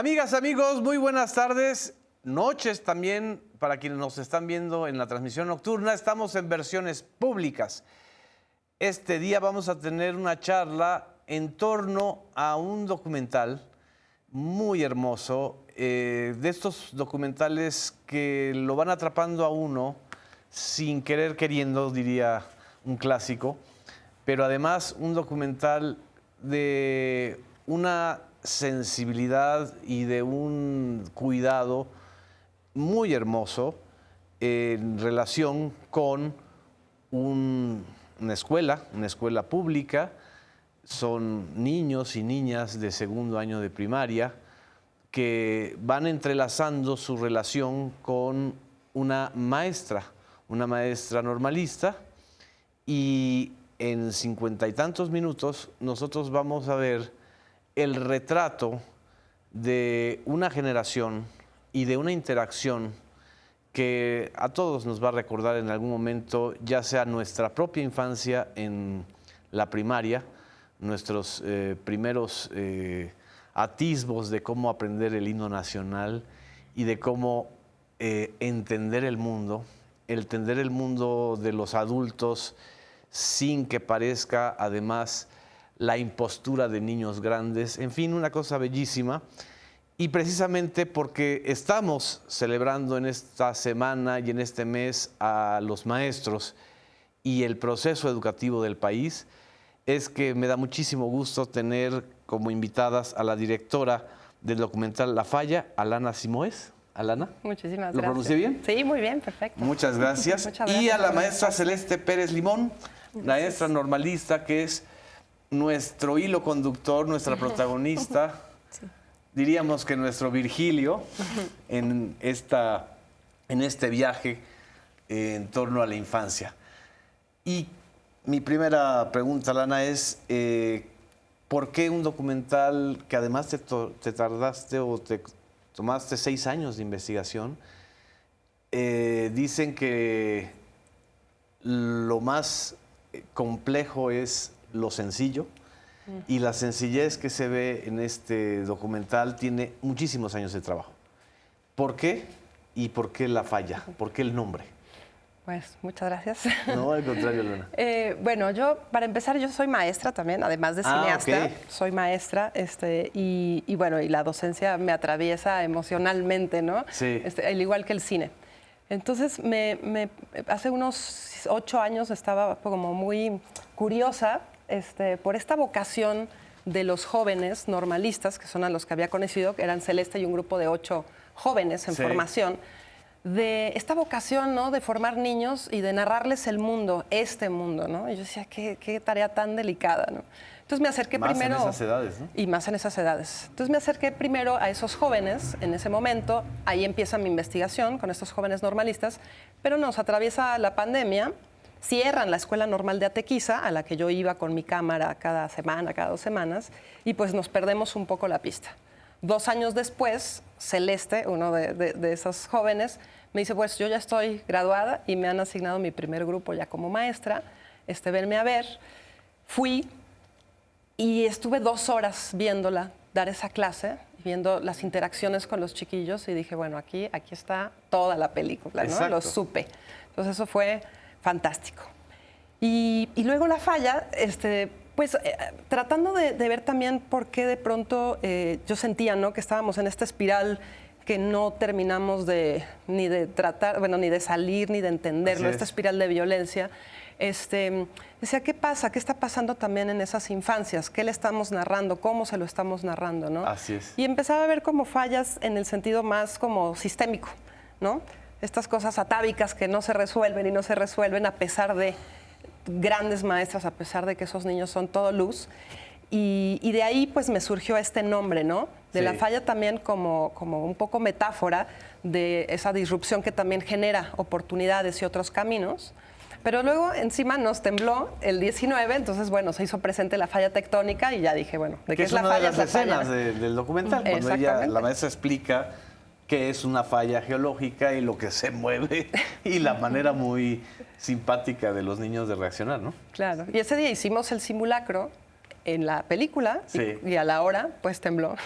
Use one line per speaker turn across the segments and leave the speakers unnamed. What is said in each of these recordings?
Amigas, amigos, muy buenas tardes, noches también para quienes nos están viendo en la transmisión nocturna. Estamos en versiones públicas. Este día vamos a tener una charla en torno a un documental muy hermoso, de estos documentales que lo van atrapando a uno sin querer queriendo, diría un clásico, pero además un documental de una sensibilidad y de un cuidado muy hermoso en relación con una escuela pública. Son niños y niñas de segundo año de primaria que van entrelazando su relación con una maestra normalista, y en 50 y tantos minutos nosotros vamos a ver el retrato de una generación y de una interacción que a todos nos va a recordar en algún momento, ya sea nuestra propia infancia en la primaria, nuestros primeros atisbos de cómo aprender el himno nacional y de cómo entender el mundo de los adultos sin que parezca además la impostura de niños grandes. En fin, una cosa bellísima. Y precisamente porque estamos celebrando en esta semana y en este mes a los maestros y el proceso educativo del país, es que me da muchísimo gusto tener como invitadas a la directora del documental La Falla, Alana Simoes. Alana.
Muchísimas gracias.
¿Lo pronuncié bien?
Sí, muy bien, perfecto.
Muchas gracias.
Muchas gracias.
Y a la maestra Celeste Pérez Limón, maestra normalista, que es nuestro hilo conductor, nuestra protagonista, sí. Diríamos que nuestro Virgilio en este viaje en torno a la infancia. Y mi primera pregunta, Alana, es ¿por qué un documental que además te tardaste o te tomaste 6 años de investigación? Dicen que lo más complejo es lo sencillo, y la sencillez que se ve en este documental tiene muchísimos años de trabajo. ¿Por qué? ¿Y por qué La Falla? ¿Por qué el nombre?
Pues muchas gracias.
No, al contrario, Luna.
Bueno, para empezar, yo soy maestra también, además de cineasta.
Okay.
Soy maestra, y bueno, y la docencia me atraviesa emocionalmente, ¿no?
Sí.
Al igual que el cine. Entonces, hace unos 8 años estaba como muy curiosa por esta vocación de los jóvenes normalistas, que son a los que había conocido, que eran Celeste y un grupo de 8 jóvenes en formación, de esta vocación, ¿no?, de formar niños y de narrarles el mundo, este mundo, ¿no? Y yo decía, qué tarea tan delicada, ¿no? Entonces me acerqué primero...
Más en esas edades, ¿no?
Y más en esas edades. Entonces me acerqué primero a esos jóvenes en ese momento. Ahí empieza mi investigación con estos jóvenes normalistas, pero nos atraviesa la pandemia. Cierran la Escuela Normal de Atequiza, a la que yo iba con mi cámara cada semana, cada 2 semanas, y pues nos perdemos un poco la pista. 2 años después, Celeste, uno de esos jóvenes, me dice, pues yo ya estoy graduada y me han asignado mi primer grupo ya como maestra, venme a ver. Fui y estuve 2 horas viéndola dar esa clase, viendo las interacciones con los chiquillos, y dije, bueno, aquí está toda la película, ¿no? Lo supe. Entonces eso fue fantástico. Y luego La Falla, pues tratando de ver también por qué de pronto yo sentía, ¿no?, que estábamos en esta espiral que no terminamos ni de salir, ni de entenderlo, esta espiral de violencia. Decía, ¿qué pasa? ¿Qué está pasando también en esas infancias? ¿Qué le estamos narrando? ¿Cómo se lo estamos narrando, no?
Así es.
Y empezaba a ver como fallas en el sentido más como sistémico, ¿no? Estas cosas atávicas que no se resuelven y no se resuelven a pesar de grandes maestras, a pesar de que esos niños son todo luz. Y de ahí pues me surgió este nombre, ¿no? De La Falla también como un poco metáfora de esa disrupción que también genera oportunidades y otros caminos. Pero luego encima nos tembló el 19, entonces bueno, se hizo presente la falla tectónica y ya dije, bueno, ¿de qué es la falla?
Es una de las escenas del documental, cuando la maestra explica qué es una falla geológica y lo que se mueve y la manera muy simpática de los niños de reaccionar, ¿no?
Claro, y ese día hicimos el simulacro en la película
Sí.
y a la hora, pues tembló.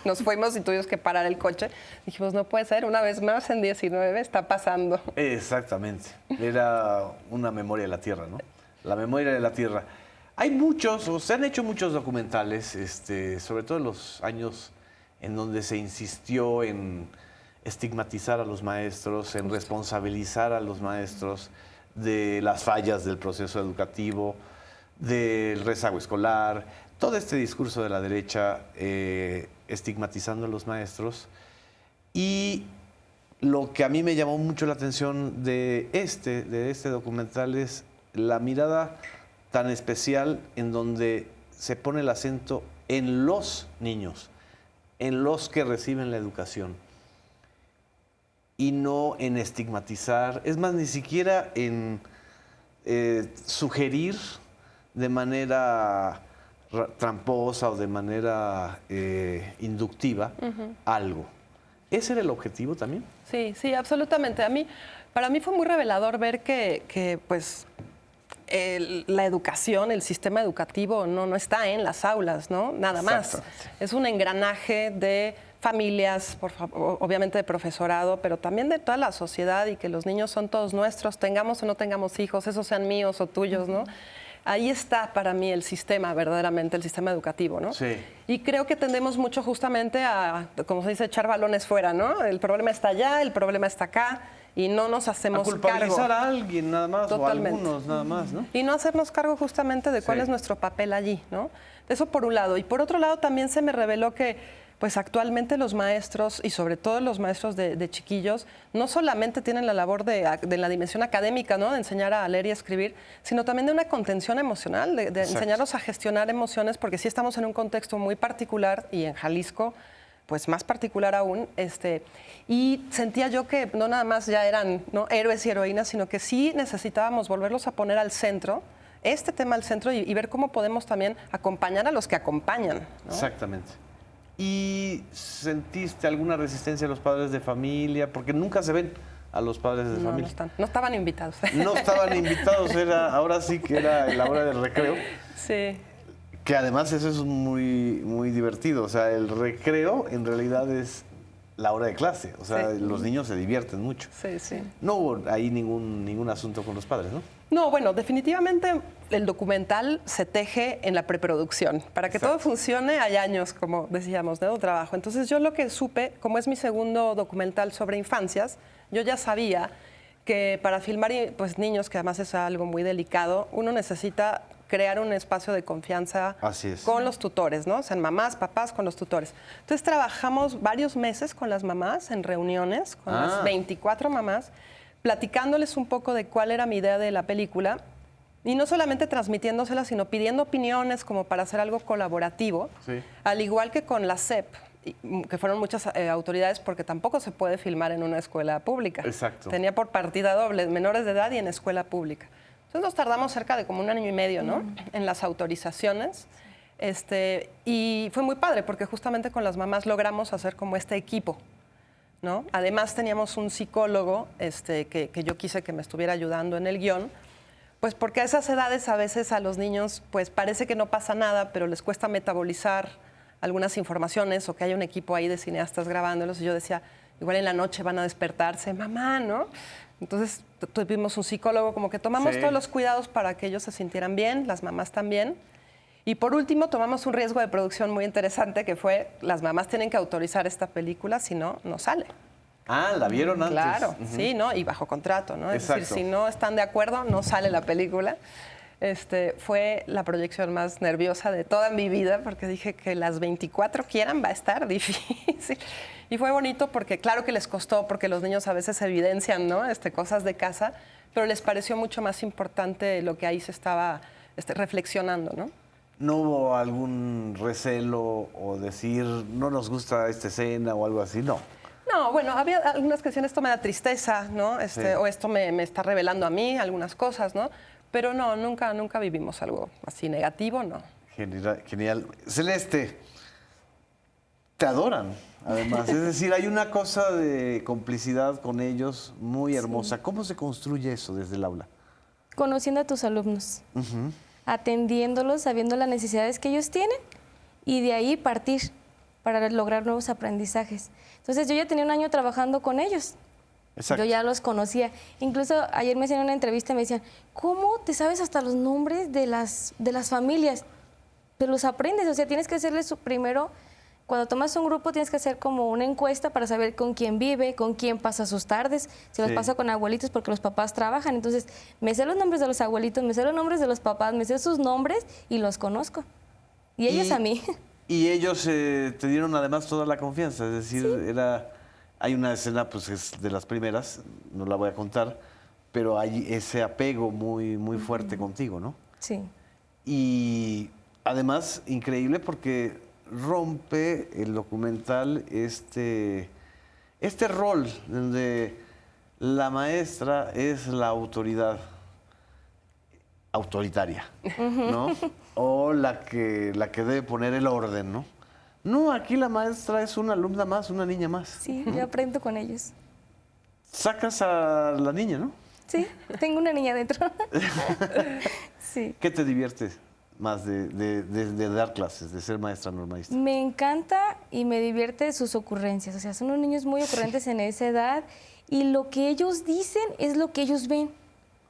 Nos fuimos y tuvimos que parar el coche. Dijimos, no puede ser, una vez más en 19 está pasando.
Exactamente. Era una memoria de la Tierra, ¿no? La memoria de la Tierra. Hay muchos, o se han hecho muchos documentales, sobre todo en los años en donde se insistió en estigmatizar a los maestros, en responsabilizar a los maestros de las fallas del proceso educativo, del rezago escolar, todo este discurso de la derecha estigmatizando a los maestros. Y lo que a mí me llamó mucho la atención de este documental es la mirada tan especial en donde se pone el acento en los niños, en los que reciben la educación y no en estigmatizar, es más, ni siquiera en sugerir de manera tramposa o de manera inductiva algo. ¿Ese era el objetivo también?
Sí, sí, absolutamente. Para mí fue muy revelador ver que pues, la educación, el sistema educativo no está en las aulas, ¿no? Nada más. Es un engranaje de familias, obviamente de profesorado, pero también de toda la sociedad y que los niños son todos nuestros, tengamos o no tengamos hijos, esos sean míos o tuyos, ¿no? Ahí está para mí el sistema, verdaderamente, el sistema educativo, ¿no?
Sí.
Y creo que tendemos mucho justamente a, como se dice, echar balones fuera, ¿no? El problema está allá, el problema está acá, y no nos hacemos cargo.
A culpabilizar a alguien nada más,
Totalmente.
o a algunos nada más, ¿no?
Y no hacernos cargo justamente de cuál es nuestro papel allí, ¿no? Eso por un lado. Y por otro lado también se me reveló que pues actualmente los maestros, y sobre todo los maestros de chiquillos, no solamente tienen la labor de la dimensión académica, ¿no? De enseñar a leer y a escribir, sino también de una contención emocional, de enseñarlos a gestionar emociones, porque sí estamos en un contexto muy particular, y en Jalisco, pues más particular aún, y sentía yo que no nada más ya eran, ¿no?, héroes y heroínas, sino que sí necesitábamos volverlos a poner al centro, este tema al centro, y ver cómo podemos también acompañar a los que acompañan, ¿no?
Exactamente. ¿Y sentiste alguna resistencia a los padres de familia? Porque nunca se ven a los padres de familia.
No estaban invitados.
No estaban invitados, ahora sí que era la hora del recreo.
Sí.
Que además eso es muy, muy divertido. O sea, el recreo en realidad es la hora de clase. O sea, los niños se divierten mucho.
Sí, sí.
No hubo ahí ningún asunto con los padres, ¿no?
No, bueno, definitivamente el documental se teje en la preproducción. Para que todo funcione hay años, como decíamos, de trabajo. Entonces yo lo que supe, como es mi segundo documental sobre infancias, yo ya sabía que para filmar pues, niños, que además es algo muy delicado, uno necesita crear un espacio de confianza con los tutores, ¿no? O sea, mamás, papás, con los tutores. Entonces trabajamos varios meses con las mamás en reuniones, con las 24 mamás, platicándoles un poco de cuál era mi idea de la película, y no solamente transmitiéndosela, sino pidiendo opiniones como para hacer algo colaborativo, al igual que con la SEP, que fueron muchas autoridades, porque tampoco se puede filmar en una escuela pública.
Exacto.
Tenía por partida doble, menores de edad y en escuela pública. Entonces nos tardamos cerca de como 1 año y medio, ¿no?, en las autorizaciones. Y fue muy padre, porque justamente con las mamás logramos hacer como este equipo, ¿no? Además teníamos un psicólogo que yo quise que me estuviera ayudando en el guión, pues porque a esas edades a veces a los niños pues parece que no pasa nada, pero les cuesta metabolizar algunas informaciones, o que haya un equipo ahí de cineastas grabándolos, y yo decía, igual en la noche van a despertarse, mamá, ¿no? Entonces tuvimos un psicólogo, como que tomamos todos los cuidados para que ellos se sintieran bien, las mamás también. Y por último, tomamos un riesgo de producción muy interesante, que fue, las mamás tienen que autorizar esta película, si no, no sale.
Ah, ¿la vieron antes?
Claro, sí, ¿no? Y bajo contrato, ¿no? Es decir, si no están de acuerdo, no sale la película. Fue la proyección más nerviosa de toda mi vida, porque dije que las 24 quieran, va a estar difícil. Y fue bonito porque claro que les costó, porque los niños a veces evidencian, ¿no?, cosas de casa, pero les pareció mucho más importante lo que ahí se estaba reflexionando, ¿no?
¿No hubo algún recelo o decir, no nos gusta esta escena o algo así? No.
No, bueno, había algunas que decían, esto me da tristeza, ¿no? O esto me está revelando a mí algunas cosas, ¿no? Pero no, nunca vivimos algo así negativo, no.
Genial. Celeste, te adoran, además. Es decir, hay una cosa de complicidad con ellos muy hermosa. ¿Cómo se construye eso desde el aula?
Conociendo a tus alumnos. atendiéndolos, sabiendo las necesidades que ellos tienen y de ahí partir para lograr nuevos aprendizajes. Entonces yo ya tenía un año trabajando con ellos.
Exacto.
Yo ya los conocía. Incluso ayer me hacían una entrevista y me decían, ¿cómo te sabes hasta los nombres de las familias? Pero los aprendes, o sea, tienes que hacerles primero, cuando tomas un grupo tienes que hacer como una encuesta para saber con quién vive, con quién pasa sus tardes, si los
Sí.
pasa con abuelitos porque los papás trabajan. Entonces, me sé los nombres de los abuelitos, me sé los nombres de los papás, me sé sus nombres y los conozco. Y ellos a mí.
Y ellos te dieron además toda la confianza, es decir, hay una escena, pues es de las primeras, no la voy a contar, pero hay ese apego muy, muy fuerte contigo, ¿no?
Sí.
Y además, increíble porque rompe el documental este rol donde la maestra es la autoridad autoritaria, ¿no? O la que debe poner el orden, ¿no? No, aquí la maestra es una alumna más, una niña más.
Sí, yo aprendo con ellos.
Sacas a la niña, ¿no?
Sí, tengo una niña dentro. Sí.
¿Qué te divierte más de dar clases, de ser maestra normalista?
Me encanta y me divierte sus ocurrencias. O sea, son unos niños muy ocurrentes en esa edad y lo que ellos dicen es lo que ellos ven,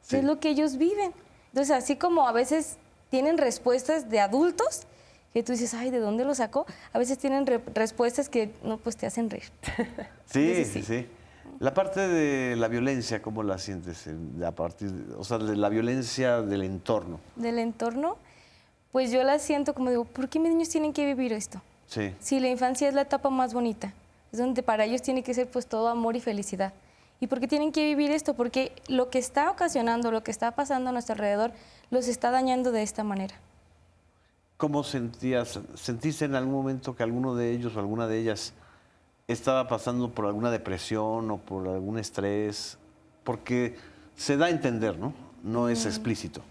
Sí.
es lo que ellos viven. Entonces, así como a veces tienen respuestas de adultos, que tú dices, ay, ¿de dónde lo sacó? A veces tienen respuestas que, no, pues te hacen reír.
Sí,
Sí.
sí. La parte de la violencia, ¿cómo la sientes? A partir o sea, de la violencia del entorno.
Del entorno, pues yo la siento como digo, ¿por qué mis niños tienen que vivir esto?
Sí.
Si la infancia es la etapa más bonita, es donde para ellos tiene que ser pues todo amor y felicidad. ¿Y por qué tienen que vivir esto? Porque lo que está ocasionando, lo que está pasando a nuestro alrededor, los está dañando de esta manera.
¿Cómo sentiste en algún momento que alguno de ellos o alguna de ellas estaba pasando por alguna depresión o por algún estrés? Porque se da a entender, ¿no? No es explícito.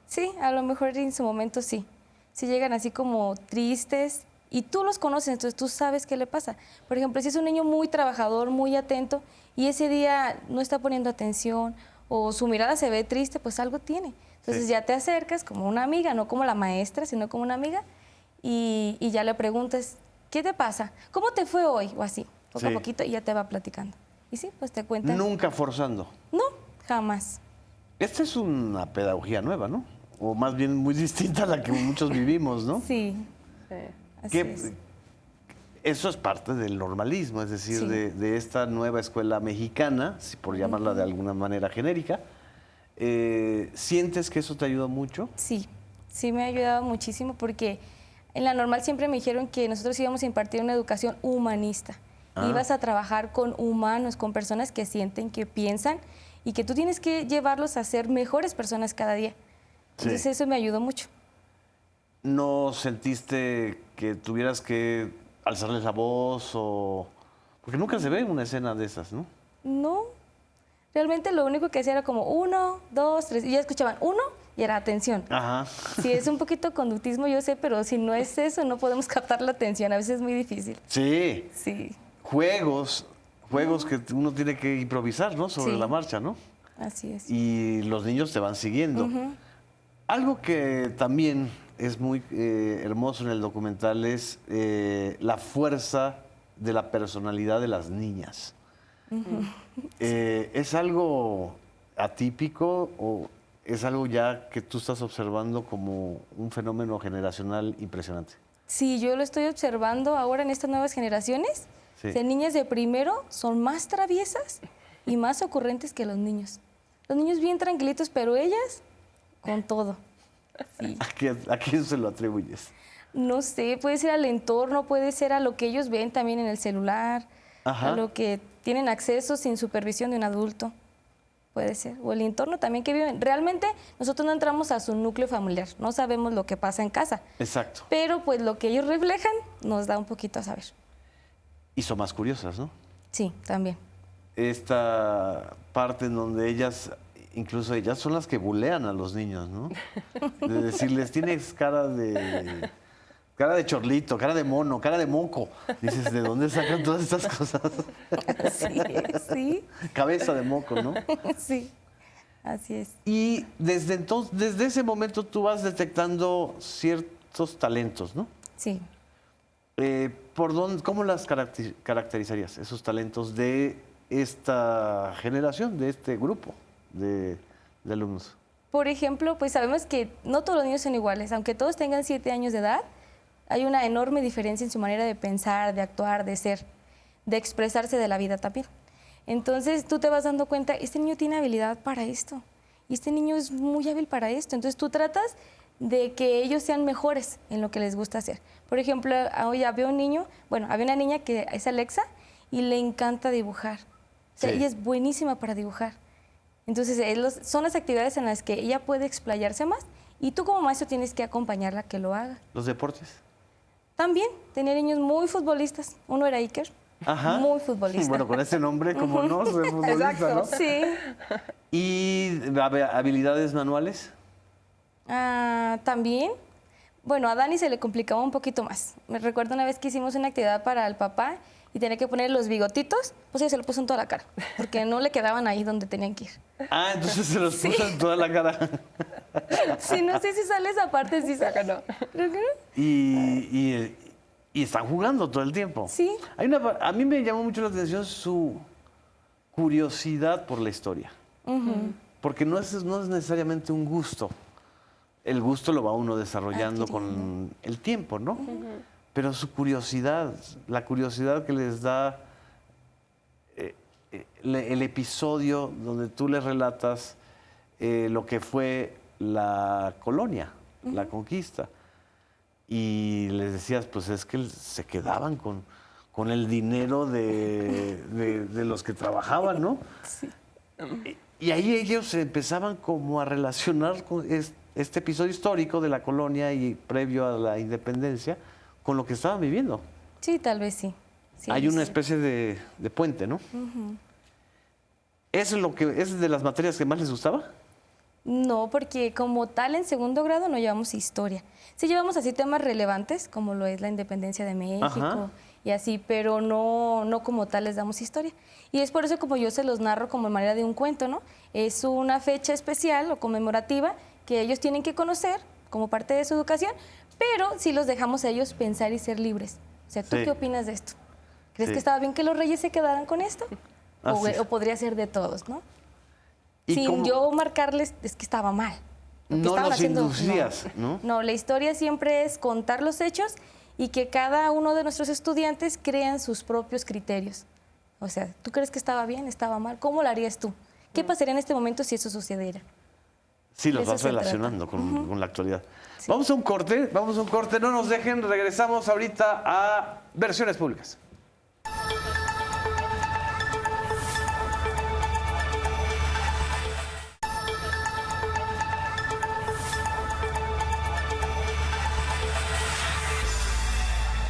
Sí, a lo mejor en su momento sí. Sí llegan así como tristes y tú los conoces, entonces tú sabes qué le pasa. Por ejemplo, si es un niño muy trabajador, muy atento y ese día no está poniendo atención o su mirada se ve triste, pues algo tiene. Entonces
Sí.
ya te acercas como una amiga, no como la maestra, sino como una amiga y ya le preguntas, ¿qué te pasa? ¿Cómo te fue hoy? O así, poco a
Sí.
poquito y ya te va platicando. Y sí, pues te cuentan.
Nunca forzando.
No, jamás.
Esta es una pedagogía nueva, ¿no? O más bien muy distinta a la que muchos vivimos, ¿no?
Sí,
Sí.
así
Que
es.
eso es parte del normalismo, es decir,
Sí.
de esta nueva escuela mexicana, si por llamarla de alguna manera genérica. ¿Sientes que eso te ayuda mucho?
Sí, sí me ha ayudado muchísimo porque en la normal siempre me dijeron que nosotros íbamos a impartir una educación humanista.
Ah.
Ibas a trabajar con humanos, con personas que sienten, que piensan y que tú tienes que llevarlos a ser mejores personas cada día.
Sí.
Entonces eso me ayudó mucho.
¿No sentiste que tuvieras que alzarles la voz o...? Porque nunca se ve una escena de esas, ¿no?
No, realmente lo único que hacía era como 1, 2, 3 y ya escuchaban 1 y era atención.
Ajá.
Sí, es un poquito conductismo, yo sé, pero si no es eso, no podemos captar la atención. A veces es muy difícil.
Sí.
Sí,
Juegos que uno tiene que improvisar, ¿no? Sobre
Sí.
la marcha, ¿no?
así es.
Y los niños te van siguiendo. Algo que también es muy hermoso en el documental es la fuerza de la personalidad de las niñas. ¿Es algo atípico o es algo ya que tú estás observando como un fenómeno generacional impresionante?
Sí, yo lo estoy observando ahora en estas nuevas generaciones.
Sí.
De niñas de primero son más traviesas y más ocurrentes que los niños. Los niños bien tranquilitos, pero ellas con todo. Sí.
¿A quién se lo atribuyes?
No sé, puede ser al entorno, puede ser a lo que ellos ven también en el celular,
Ajá.
a lo que tienen acceso sin supervisión de un adulto. Puede ser. O el entorno también que viven. Realmente nosotros no entramos a su núcleo familiar, no sabemos lo que pasa en casa.
Exacto.
Pero pues lo que ellos reflejan nos da un poquito a saber.
Y son más curiosas, ¿no?
Sí, también.
Esta parte en donde ellas, incluso ellas son las que bulean a los niños, ¿no? De decirles, tienes cara de chorlito, cara de mono, cara de moco. Dices, ¿de dónde sacan todas estas cosas?
Sí, sí,
Cabeza de moco, ¿no?
sí. Así es.
Y desde entonces, desde ese momento tú vas detectando ciertos talentos, ¿no?
Sí.
¿Cómo las caracterizarías, esos talentos de esta generación, de este grupo de alumnos?
Por ejemplo, pues sabemos que no todos los niños son iguales. Aunque todos tengan 7 años de edad, hay una enorme diferencia en su manera de pensar, de actuar, de ser, de expresarse de la vida también. Entonces tú te vas dando cuenta, este niño tiene habilidad para esto, y este niño es muy hábil para esto. Entonces tú tratas de que ellos sean mejores en lo que les gusta hacer. Por ejemplo, hoy había un niño, bueno, había una niña que es Alexa y le encanta dibujar. O sea,
Sí.
ella es buenísima para dibujar. Entonces, son las actividades en las que ella puede explayarse más y tú como maestro tienes que acompañarla a que lo haga.
¿Los deportes?
También tenía niños muy futbolistas. Uno era Iker,
Ajá.
muy futbolista.
Bueno, con ese nombre, como no, soy futbolista,
Exacto.
¿no?
Sí.
¿Y habilidades manuales?
También, bueno, a Dani se le complicaba un poquito más. Me recuerdo una vez que hicimos una actividad para el papá y tenía que poner los bigotitos, pues ella se lo puso en toda la cara, porque no le quedaban ahí donde tenían que ir.
Ah, entonces se los puso en toda la cara.
Sí, no sé si sale esa parte, sí saca, no. Creo que no.
Y están jugando todo el tiempo.
Sí.
A mí me llamó mucho la atención su curiosidad por la historia. Porque no es necesariamente un gusto. El gusto lo va uno desarrollando con el tiempo, ¿no? Pero su curiosidad, la curiosidad que les da el episodio donde tú les relatas lo que fue la colonia, la conquista. Y les decías, pues es que se quedaban con el dinero de los que trabajaban, ¿no?
Sí.
Y ahí ellos empezaban como a relacionar con este episodio histórico de la colonia y previo a la independencia con lo que estaban viviendo.
Sí, tal vez sí. Sí,
Hay una
sí.
especie de puente, ¿no? ¿Eso es de las materias que más les gustaba?
No, porque como tal en segundo grado no llevamos historia. Sí llevamos así temas relevantes, como lo es la independencia de México
Ajá.
y así, pero no como tal les damos historia. Y es por eso como yo se los narro como en manera de un cuento, ¿no? Es una fecha especial o conmemorativa que ellos tienen que conocer como parte de su educación, pero sí los dejamos a ellos pensar y ser libres. O sea, ¿tú
Sí.
qué opinas de esto? ¿Crees
Sí.
que estaba bien que los reyes se quedaran con esto?
Así es.
O podría ser de todos, ¿no?
¿Y
Sin
cómo-
yo marcarles, es que estaba mal. Lo que
No
estaban
los
haciendo,
inducías, ¿no?
No, la historia siempre es contar los hechos y que cada uno de nuestros estudiantes crean sus propios criterios. O sea, ¿tú crees que estaba bien, estaba mal? ¿Cómo lo harías tú? ¿Qué pasaría en este momento si eso sucediera?
Sí, los
De eso
vas
se trata.
relacionando con la actualidad. Vamos a un corte, no nos dejen, regresamos ahorita a Versiones Públicas.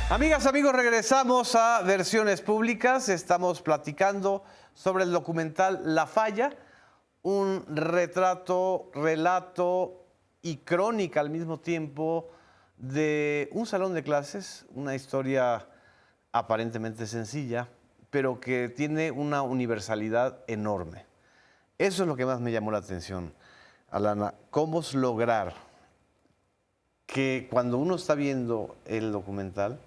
Amigas, amigos, regresamos a Versiones Públicas. Estamos platicando sobre el documental La Falla, un retrato, relato y crónica al mismo tiempo de un salón de clases, una historia aparentemente sencilla, pero que tiene una universalidad enorme. Eso es lo que más me llamó la atención, Alana. ¿Cómo es lograr que cuando uno está viendo el documental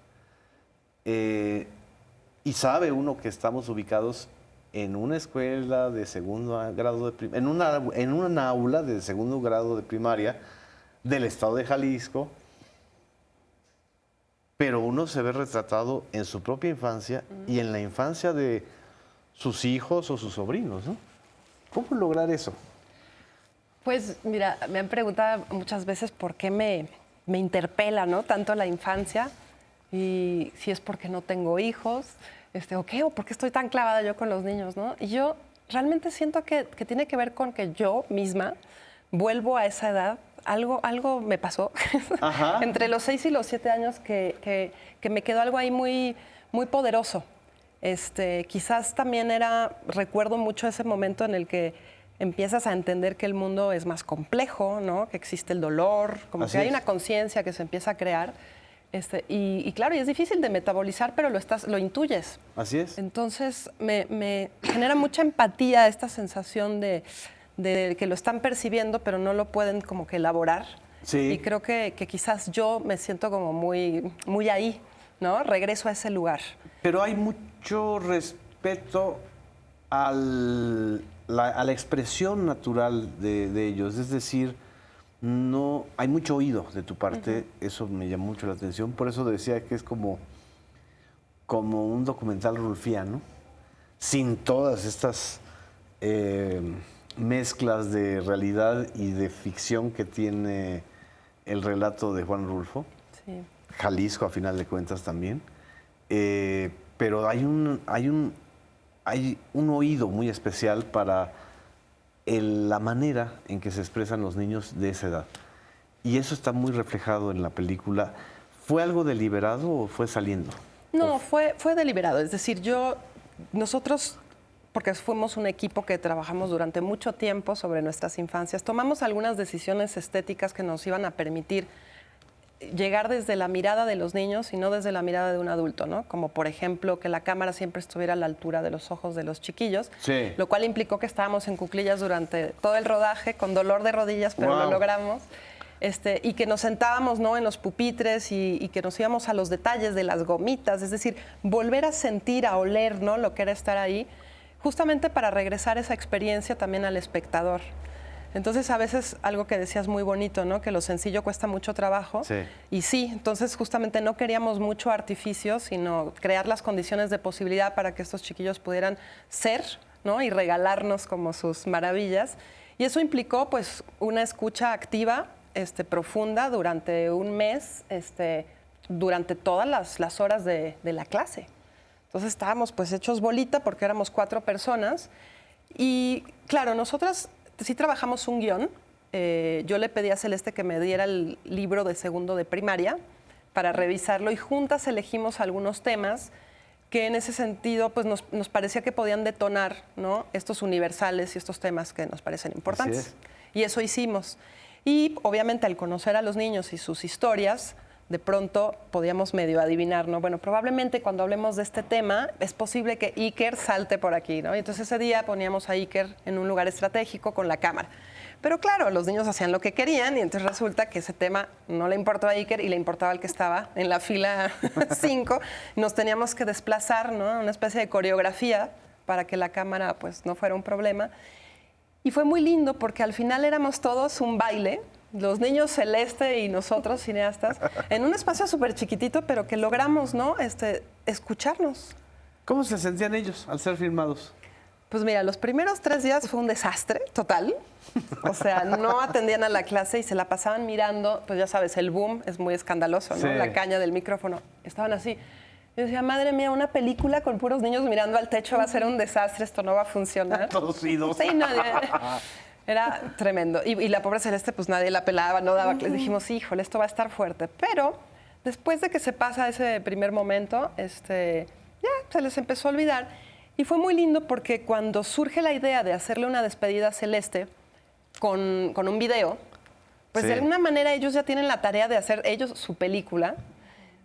y sabe uno que estamos ubicados en una escuela de segundo grado en una aula de segundo grado de primaria del estado de Jalisco, pero uno se ve retratado en su propia infancia y en la infancia de sus hijos o sus sobrinos, ¿no? ¿Cómo lograr eso?
Pues mira, me han preguntado muchas veces por qué me interpela, ¿no? Tanto la infancia y si es porque no tengo hijos, o qué, o por qué estoy tan clavada yo con los niños, ¿no? Y yo realmente siento que tiene que ver con que yo misma vuelvo a esa edad. Algo me pasó
Ajá.
entre los 6 y los 7 años que me quedó algo ahí muy, muy poderoso. Quizás también recuerdo mucho ese momento en el que empiezas a entender que el mundo es más complejo, ¿no? Que existe el dolor, como
Así
que hay
es.
una conciencia que se empieza a crear. Y claro, y es difícil de metabolizar, pero lo intuyes.
Así es.
Entonces me genera mucha empatía esta sensación de de que lo están percibiendo, pero no lo pueden como que elaborar.
Sí.
Y creo que quizás yo me siento como muy ahí, ¿no? Regreso a ese lugar.
Pero hay mucho respeto a la expresión natural de ellos. Es decir, no hay mucho oído de tu parte. Eso me llamó mucho la atención. Por eso decía que es como un documental rulfiano, sin todas estas mezclas de realidad y de ficción que tiene el relato de Juan Rulfo.
Sí.
Jalisco, a final de cuentas, también. Pero hay un oído muy especial para la manera en que se expresan los niños de esa edad. Y eso está muy reflejado en la película. ¿Fue algo deliberado o fue saliendo?
No, fue deliberado. Es decir, nosotros, porque fuimos un equipo que trabajamos durante mucho tiempo sobre nuestras infancias, tomamos algunas decisiones estéticas que nos iban a permitir llegar desde la mirada de los niños y no desde la mirada de un adulto, ¿no? Como por ejemplo que la cámara siempre estuviera a la altura de los ojos de los chiquillos,
Sí.
lo cual implicó que estábamos en cuclillas durante todo el rodaje con dolor de rodillas, pero
Wow.
lo logramos. Y que nos sentábamos, ¿no?, en los pupitres y que nos íbamos a los detalles de las gomitas, es decir, volver a sentir, a oler, ¿no?, lo que era estar ahí, justamente para regresar esa experiencia también al espectador. Entonces, a veces, algo que decías muy bonito, ¿no?, que lo sencillo cuesta mucho trabajo.
Sí.
Y sí, entonces justamente no queríamos mucho artificio, sino crear las condiciones de posibilidad para que estos chiquillos pudieran ser, ¿no?, y regalarnos como sus maravillas. Y eso implicó, pues, una escucha activa, profunda durante un mes, durante todas las horas de la clase. Entonces estábamos pues hechos bolita porque éramos 4 personas y claro, nosotras sí trabajamos un guión. Yo le pedí a Celeste que me diera el libro de segundo de primaria para revisarlo y juntas elegimos algunos temas que en ese sentido pues nos parecía que podían detonar, ¿no?, estos universales y estos temas que nos parecen importantes.
Así es.
Y eso hicimos. Y obviamente al conocer a los niños y sus historias, de pronto podíamos medio adivinar, ¿no? Bueno, probablemente cuando hablemos de este tema es posible que Iker salte por aquí, ¿no? Y entonces ese día poníamos a Iker en un lugar estratégico con la cámara. Pero claro, los niños hacían lo que querían y entonces resulta que ese tema no le importaba a Iker y le importaba al que estaba en la fila 5. Nos teníamos que desplazar, ¿no?, una especie de coreografía para que la cámara pues no fuera un problema. Y fue muy lindo porque al final éramos todos un baile, los niños Celeste y nosotros, cineastas, en un espacio súper chiquitito, pero que logramos, ¿no?, escucharnos.
¿Cómo se sentían ellos al ser filmados?
Pues mira, los primeros 3 días fue un desastre total. O sea, no atendían a la clase y se la pasaban mirando, pues ya sabes, el boom es muy escandaloso, ¿no?
Sí.
La caña del micrófono. Estaban así. Yo decía, madre mía, una película con puros niños mirando al techo va a ser un desastre, esto no va a funcionar.
Torcidos.
Sí, no, era tremendo. Y la pobre Celeste, pues nadie la pelaba, no daba. Les dijimos, híjole, esto va a estar fuerte. Pero después de que se pasa ese primer momento, ya se les empezó a olvidar. Y fue muy lindo porque cuando surge la idea de hacerle una despedida a Celeste con un video, pues
Sí.
de alguna manera ellos ya tienen la tarea de hacer ellos su película.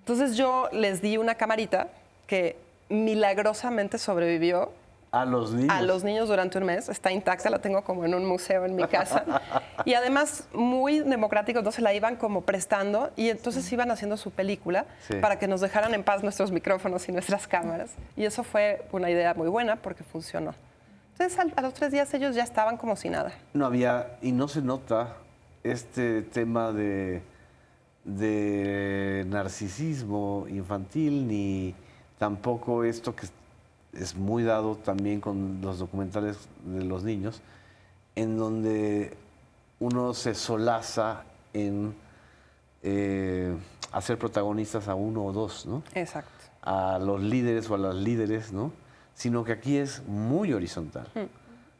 Entonces yo les di una camarita que milagrosamente sobrevivió
A los niños.
a los niños durante un mes. Está intacta, la tengo como en un museo en mi casa. Y además muy democrático, entonces la iban como prestando y entonces iban haciendo su película
Sí.
para que nos dejaran en paz nuestros micrófonos y nuestras cámaras. Y eso fue una idea muy buena porque funcionó. Entonces a los 3 días ellos ya estaban como si nada.
No había, y no se nota este tema de narcisismo infantil, ni tampoco esto que es muy dado también con los documentales de los niños, en donde uno se solaza en hacer protagonistas a uno o dos, ¿no?
Exacto.
A los líderes o a las líderes, ¿no? Sino que aquí es muy horizontal.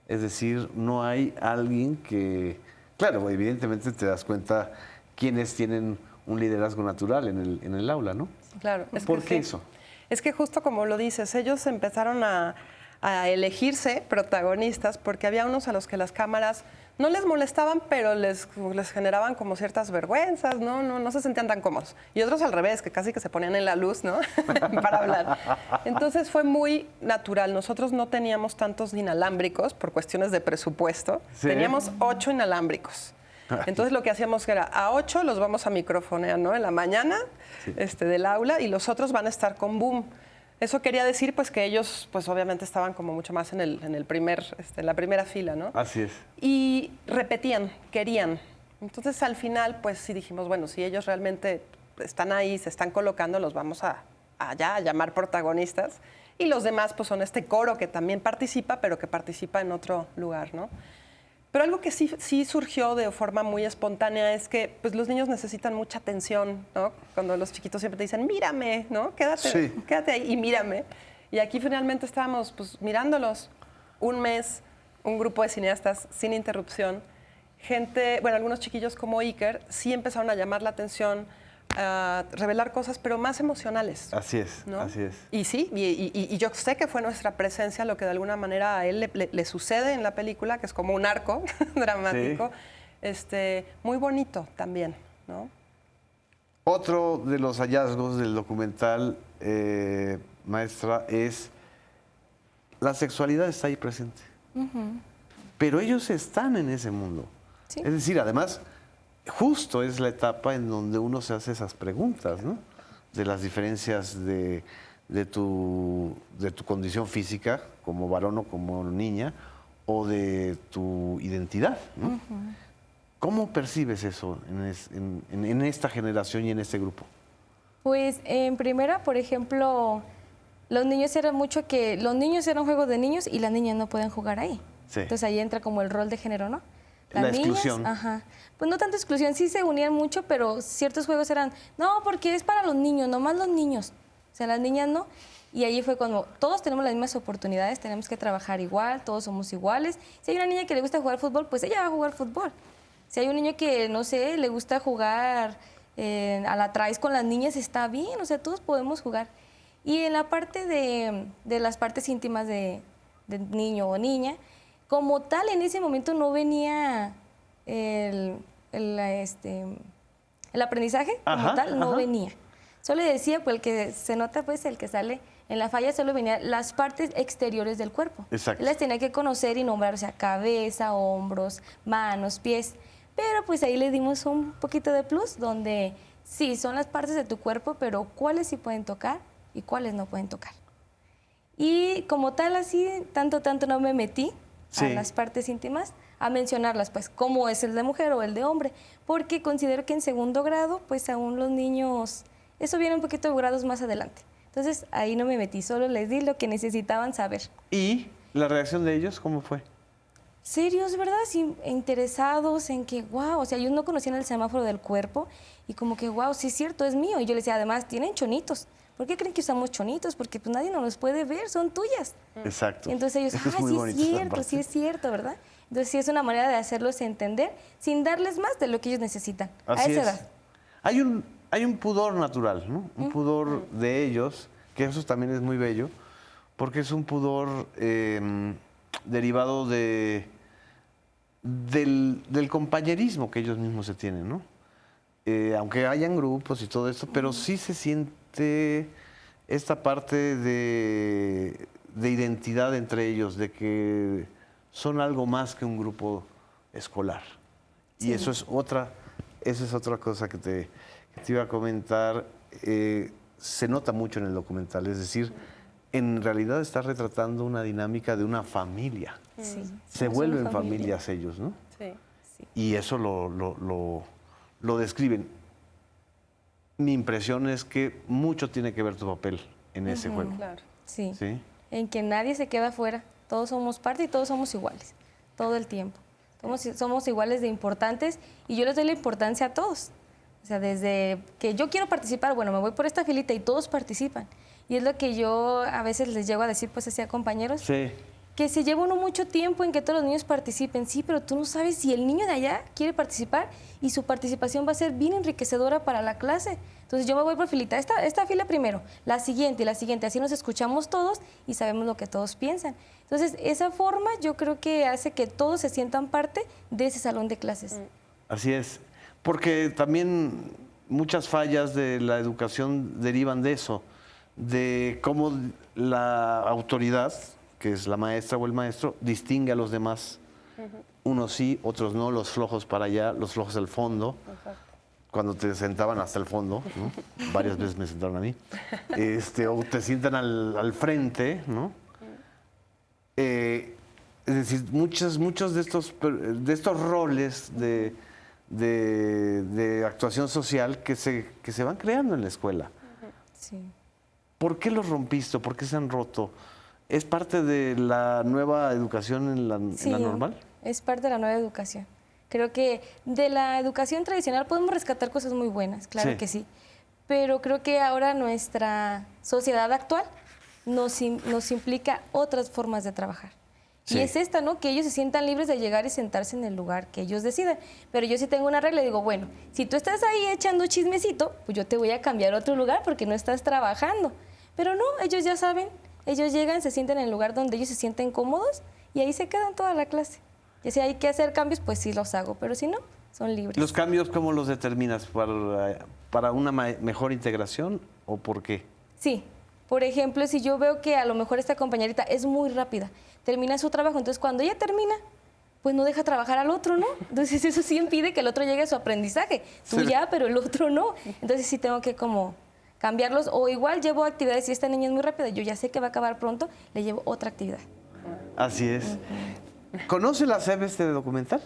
Es decir, no hay alguien que... Claro, evidentemente te das cuenta quiénes tienen un liderazgo natural en el aula, ¿no?
Claro.
¿Por qué
sí.
eso?
Es que justo como lo dices, ellos empezaron a a elegirse protagonistas porque había unos a los que las cámaras no les molestaban, pero les generaban como ciertas vergüenzas, no se sentían tan cómodos. Y otros al revés, que casi que se ponían en la luz, ¿no? Para hablar. Entonces fue muy natural. Nosotros no teníamos tantos inalámbricos por cuestiones de presupuesto.
¿Sí?
Teníamos 8 inalámbricos. Entonces lo que hacíamos era a 8 los vamos a microfonear, ¿no? En la mañana del aula y los otros van a estar con boom. Eso quería decir pues que ellos pues obviamente estaban como mucho más en la primera fila, ¿no?
Así es.
Y repetían, querían. Entonces al final pues sí dijimos, bueno, si ellos realmente están ahí, se están colocando, los vamos a llamar protagonistas. Y los demás pues son este coro que también participa, pero que participa en otro lugar, ¿no? Pero algo que sí surgió de forma muy espontánea es que pues, los niños necesitan mucha atención, ¿no? Cuando los chiquitos siempre te dicen, mírame, ¿no? Quédate ahí y mírame. Y aquí finalmente estábamos pues, mirándolos un mes, un grupo de cineastas sin interrupción. Algunos chiquillos como Iker sí empezaron a llamar la atención, a revelar cosas, pero más emocionales.
Así es,
¿no?
así es.
Y sí, y yo sé que fue nuestra presencia lo que de alguna manera a él le sucede en la película, que es como un arco dramático, muy bonito también, ¿no?
Otro de los hallazgos del documental, maestra, es la sexualidad está ahí presente. Pero ellos están en ese mundo.
Sí.
Es decir, además, justo es la etapa en donde uno se hace esas preguntas, ¿no? De las diferencias de tu condición física como varón o como niña o de tu identidad, ¿no? ¿Cómo percibes eso en esta generación y en este grupo?
Pues en primera, por ejemplo, los niños eran un juego de niños y las niñas no pueden jugar ahí.
Sí.
Entonces ahí entra como el rol de género, ¿no?
La exclusión.
Ajá. Pues no tanto exclusión, sí se unían mucho, pero ciertos juegos eran, no, porque es para los niños, nomás los niños. O sea, las niñas no. Y ahí fue cuando todos tenemos las mismas oportunidades, tenemos que trabajar igual, todos somos iguales. Si hay una niña que le gusta jugar fútbol, pues ella va a jugar fútbol. Si hay un niño que, no sé, le gusta jugar a la traes con las niñas, está bien, o sea, todos podemos jugar. Y en la parte de las partes íntimas de niño o niña, como tal, en ese momento no venía el aprendizaje, como tal, no venía. Solo decía, pues el que se nota, pues el que sale en la falla, solo venía las partes exteriores del cuerpo.
Exacto.
Él las tenía que conocer y nombrar, o sea, cabeza, hombros, manos, pies. Pero pues ahí le dimos un poquito de plus, donde sí, son las partes de tu cuerpo, pero cuáles sí pueden tocar y cuáles no pueden tocar. Y como tal, así, tanto no me metí a las partes íntimas, a mencionarlas, pues, cómo es el de mujer o el de hombre, porque considero que en segundo grado, pues, aún los niños, eso viene un poquito de grados más adelante. Entonces, ahí no me metí, solo les di lo que necesitaban saber.
¿Y la reacción de ellos cómo fue?
Serios, ¿verdad? Sí, interesados en que, wow, o sea, ellos no conocían el semáforo del cuerpo y como que, wow, sí es cierto, es mío. Y yo les decía, además, tienen chonitos. ¿Por qué creen que usamos chonitos? Porque pues nadie nos los puede ver, son tuyas.
Exacto.
Y entonces ellos, sí es cierto, ¿verdad? Entonces sí es una manera de hacerlos entender sin darles más de lo que ellos necesitan a esa edad.
Hay un pudor natural, ¿no? Un pudor de ellos, que eso también es muy bello, porque es un pudor derivado del compañerismo que ellos mismos se tienen, ¿no? Aunque hayan grupos y todo esto, pero sí se siente esta parte de identidad entre ellos, de que son algo más que un grupo escolar. Sí. Y eso es otra cosa que te iba a comentar. Se nota mucho en el documental, es decir, en realidad está retratando una dinámica de una familia.
Sí.
Se vuelven familias ellos, ¿no?
Sí.
Y eso lo describen. Mi impresión es que mucho tiene que ver tu papel en ese juego.
Claro.
Sí.
¿Sí?
En que nadie se queda fuera. Todos somos parte y todos somos iguales. Todo el tiempo. Somos iguales de importantes y yo les doy la importancia a todos. O sea, desde que yo quiero participar, bueno, me voy por esta filita y todos participan. Y es lo que yo a veces les llego a decir, pues, así a compañeros.
Sí.
que se lleva uno mucho tiempo en que todos los niños participen, sí, pero tú no sabes si el niño de allá quiere participar y su participación va a ser bien enriquecedora para la clase. Entonces yo me voy por filita, esta fila primero, la siguiente y la siguiente, así nos escuchamos todos y sabemos lo que todos piensan. Entonces esa forma yo creo que hace que todos se sientan parte de ese salón de clases.
Así es, porque también muchas fallas de la educación derivan de eso, de cómo la autoridad, que es la maestra o el maestro, distingue a los demás. Unos sí, otros no, los flojos para allá, los flojos al fondo.
Exacto.
Cuando te sentaban hasta el fondo, ¿no? Varias veces me sentaron a mí. O te sientan al frente, ¿no? Es decir, muchos de estos roles de actuación social que se van creando en la escuela.
Sí.
¿Por qué los rompiste? ¿Por qué se han roto? ¿Es parte de la nueva educación en la normal?
Es parte de la nueva educación. Creo que de la educación tradicional podemos rescatar cosas muy buenas, claro que sí. Pero creo que ahora nuestra sociedad actual nos implica otras formas de trabajar.
Sí.
Y es esta, ¿no? Que ellos se sientan libres de llegar y sentarse en el lugar que ellos decidan. Pero yo sí tengo una regla y digo, bueno, si tú estás ahí echando chismecito, pues yo te voy a cambiar a otro lugar porque no estás trabajando. Pero no, ellos ya saben, ellos llegan, se sienten en el lugar donde ellos se sienten cómodos y ahí se quedan toda la clase. Y si hay que hacer cambios, pues sí los hago, pero si no, son libres.
¿Los cambios cómo los determinas? ¿Para una mejor integración o por qué?
Sí, por ejemplo, si yo veo que a lo mejor esta compañerita es muy rápida, termina su trabajo, entonces cuando ella termina, pues no deja trabajar al otro, ¿no? Entonces eso sí impide que el otro llegue a su aprendizaje. Tú
Sí.
ya, pero el otro no. Entonces sí tengo que como cambiarlos, o igual llevo actividades, si esta niña es muy rápida, yo ya sé que va a acabar pronto, le llevo otra actividad.
Así es. ¿Conoce la SEP este documental?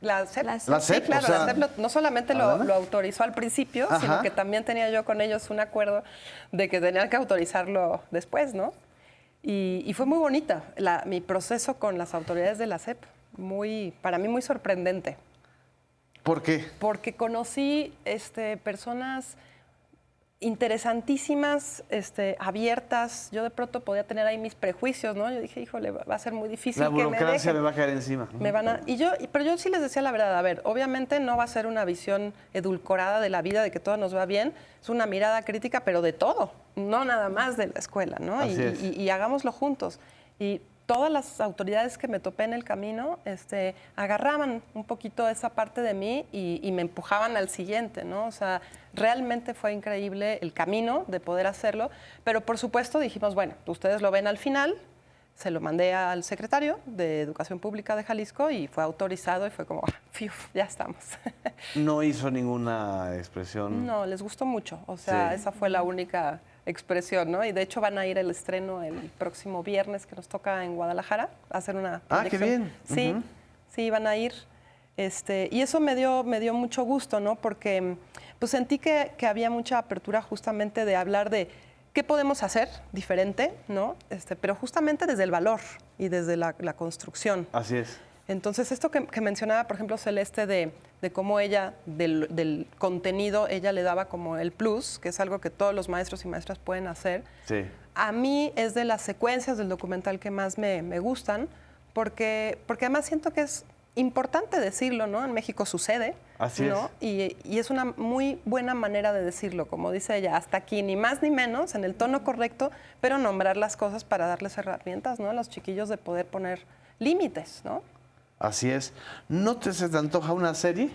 La SEP.
La SEP.
La SEP,
Sí, claro,
o sea,
la SEP no solamente
¿Adana?
lo autorizó al principio,
Ajá.
sino que también tenía yo con ellos un acuerdo de que tenían que autorizarlo después, ¿no? Y fue muy bonita mi proceso con las autoridades de la SEP, para mí muy sorprendente,
¿Por qué?
porque conocí personas interesantísimas, abiertas. Yo de pronto podía tener ahí mis prejuicios, ¿no? Yo dije, híjole, va a ser muy difícil
La
que me
burocracia
dejen.
me va a caer encima.
Me van a, pero yo sí les decía la verdad, a ver, obviamente no va a ser una visión edulcorada de la vida, de que todo nos va bien, es una mirada crítica, pero de todo, no nada más de la escuela, ¿no?
Así es.
Y hagámoslo juntos. Y todas las autoridades que me topé en el camino, agarraban un poquito esa parte de mí y me empujaban al siguiente, ¿no? O sea, realmente fue increíble el camino de poder hacerlo, pero por supuesto dijimos, bueno, ustedes lo ven al final. Se lo mandé al secretario de Educación Pública de Jalisco y fue autorizado y fue como, fiu, ya estamos.
No hizo ninguna expresión.
No, les gustó mucho. O sea,
Sí.
esa fue la única expresión, ¿no? Y de hecho van a ir al estreno el próximo viernes que nos toca en Guadalajara, a hacer una
Ah, qué
proyección.
bien.
Sí,
Ujú.
sí, van a ir. Y eso me dio mucho gusto, ¿no? Porque pues sentí que había mucha apertura justamente de hablar de qué podemos hacer diferente, ¿no? Pero justamente desde el valor y desde la construcción.
Así es.
Entonces, esto que mencionaba, por ejemplo, Celeste, de cómo ella, del contenido, ella le daba como el plus, que es algo que todos los maestros y maestras pueden hacer.
Sí.
A mí es de las secuencias del documental que más me gustan, porque además siento que es importante decirlo, ¿no? En México sucede,
Así
¿no? Y es una muy buena manera de decirlo, como dice ella, hasta aquí, ni más ni menos, en el tono correcto, pero nombrar las cosas para darles herramientas, ¿no? A los chiquillos de poder poner límites, ¿no?
Así es. ¿No se te antoja una serie?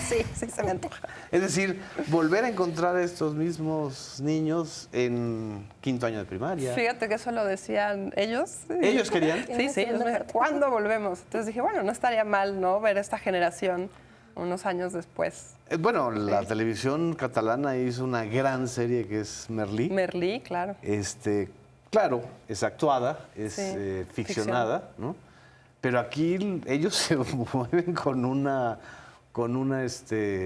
Sí, se me antoja.
Es decir, volver a encontrar a estos mismos niños en quinto año de primaria.
Fíjate que eso lo decían ellos.
¿Ellos querían?
Sí, sí, ellos me decían, ¿cuándo volvemos? Entonces dije, bueno, no estaría mal, ¿no? Ver esta generación unos años después.
Bueno, la televisión catalana hizo una gran serie que es Merlí.
Merlí, claro.
Claro, es actuada, es
Sí,
ficcionada, ¿no? Pero aquí ellos se mueven con una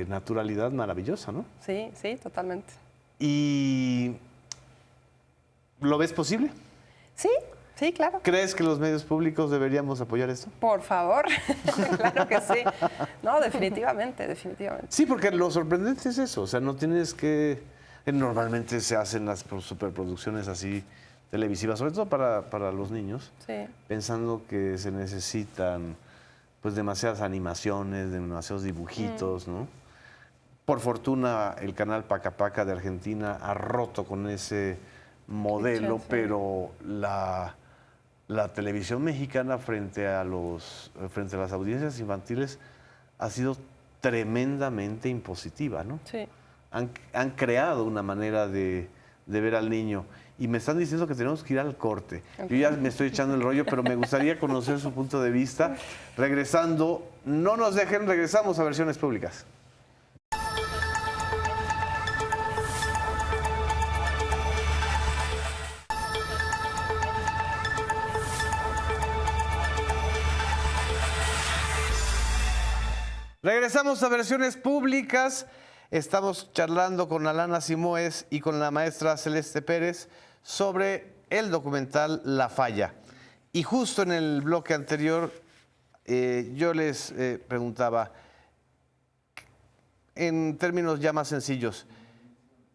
naturalidad maravillosa, ¿no?
Sí, sí, totalmente.
¿Y lo ves posible?
Sí, sí, claro.
¿Crees que los medios públicos deberíamos apoyar esto?
Por favor. Claro que sí. No, definitivamente, definitivamente.
Sí, porque lo sorprendente es eso, o sea, no tienes que... Normalmente se hacen las superproducciones así televisiva, sobre todo para los niños,
Sí.
pensando que se necesitan pues demasiadas animaciones, demasiados dibujitos, ¿no? Por fortuna el canal Paca Paca de Argentina ha roto con ese modelo,
chance.
pero la televisión mexicana frente a las audiencias infantiles ha sido tremendamente impositiva, ¿no?
Sí.
Han creado una manera de ver al niño. Y me están diciendo que tenemos que ir al corte. Yo ya me estoy echando el rollo, pero me gustaría conocer su punto de vista. Regresando, no nos dejen, regresamos a Versiones Públicas. Regresamos a Versiones Públicas. Estamos charlando con Alana Simoes y con la maestra Celeste Pérez sobre el documental La Falla. Y justo en el bloque anterior yo les preguntaba, en términos ya más sencillos,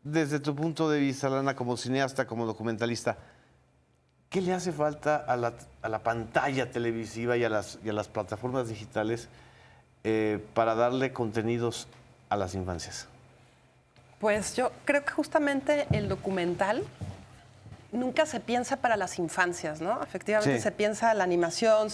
desde tu punto de vista, Alana, como cineasta, como documentalista, ¿qué le hace falta a la pantalla televisiva y a las plataformas digitales para darle contenidos a las infancias?
Pues yo creo que justamente el documental nunca se piensa para las infancias, ¿no? Efectivamente
Sí.
se piensa la animación,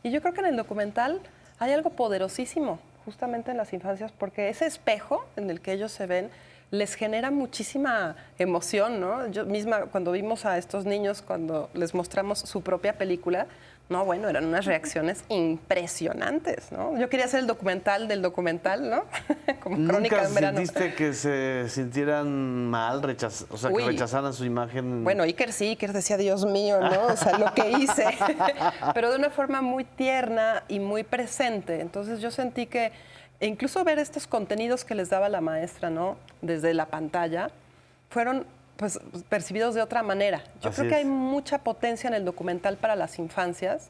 y yo creo que en el documental hay algo poderosísimo justamente en las infancias, porque ese espejo en el que ellos se ven les genera muchísima emoción, ¿no? Yo misma, cuando vimos a estos niños, cuando les mostramos su propia película, no, bueno, eran unas reacciones impresionantes, ¿no? Yo quería hacer el documental del documental, ¿no? Como crónica
¿Nunca
en verano.
sentiste que se sintieran mal, o sea, que
Uy.
rechazaran su imagen?
Bueno, Iker decía, Dios mío, ¿no? O sea, lo que hice. Pero de una forma muy tierna y muy presente. Entonces yo sentí que, e incluso ver estos contenidos que les daba la maestra, ¿no? Desde la pantalla, fueron pues percibidos de otra manera. Yo
Así
creo que
es.
hay mucha potencia en el documental para las infancias.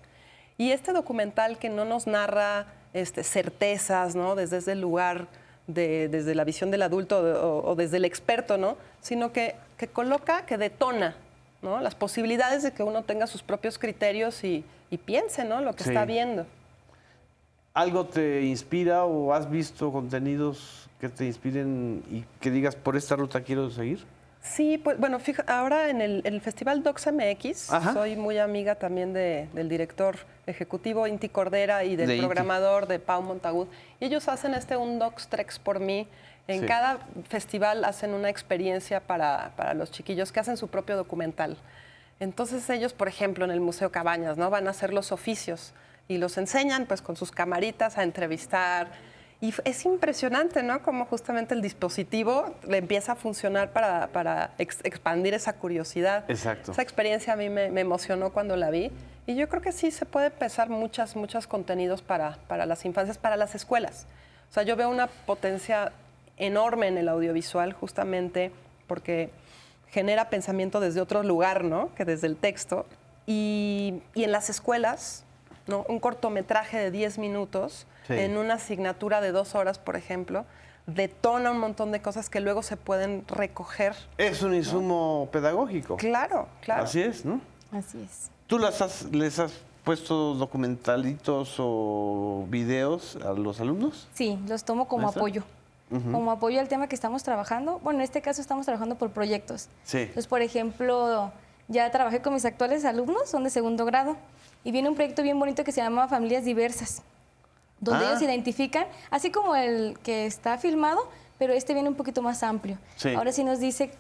Y este documental que no nos narra certezas, ¿no? Desde el lugar, desde la visión del adulto o desde el experto, ¿no? Sino que coloca, que detona, ¿no? Las posibilidades de que uno tenga sus propios criterios y piense, ¿no? Lo que
Sí.
está viendo.
¿Algo te inspira o has visto contenidos que te inspiren y que digas, por esta ruta quiero seguir?
Sí, pues bueno, ahora en el Festival Docs MX,
Ajá.
soy muy amiga también del director ejecutivo Inti Cordera y del
De Inti.
programador de Pau Montagud. Y ellos hacen un Docs Trex por mí. En
Sí.
cada festival hacen una experiencia para los chiquillos que hacen su propio documental. Entonces ellos, por ejemplo, en el Museo Cabañas, ¿no? Van a hacer los oficios y los enseñan pues con sus camaritas a entrevistar. Y es impresionante, ¿no? Cómo justamente el dispositivo le empieza a funcionar para expandir esa curiosidad.
Exacto.
Esa experiencia a mí me emocionó cuando la vi. Y yo creo que sí se puede pensar muchos contenidos para las infancias, para las escuelas. O sea, yo veo una potencia enorme en el audiovisual justamente porque genera pensamiento desde otro lugar, ¿no? Que desde el texto. Y en las escuelas, ¿no? Un cortometraje de 10 minutos
Sí.
en una asignatura de 2 horas, por ejemplo, detona un montón de cosas que luego se pueden recoger.
Es un insumo pedagógico.
Claro, claro.
Así es, ¿no?
Así es.
¿Tú les has puesto documentalitos o videos a los alumnos?
Sí, los tomo como
¿Maestra?
apoyo. Como apoyo al tema que estamos trabajando. Bueno, en este caso estamos trabajando por proyectos.
Sí.
Entonces, por ejemplo, ya trabajé con mis actuales alumnos, son de segundo grado, y viene un proyecto bien bonito que se llama Familias Diversas, donde
Ah.
ellos identifican, así como el que está filmado, pero este viene un poquito más amplio.
Sí.
Ahora sí nos dice,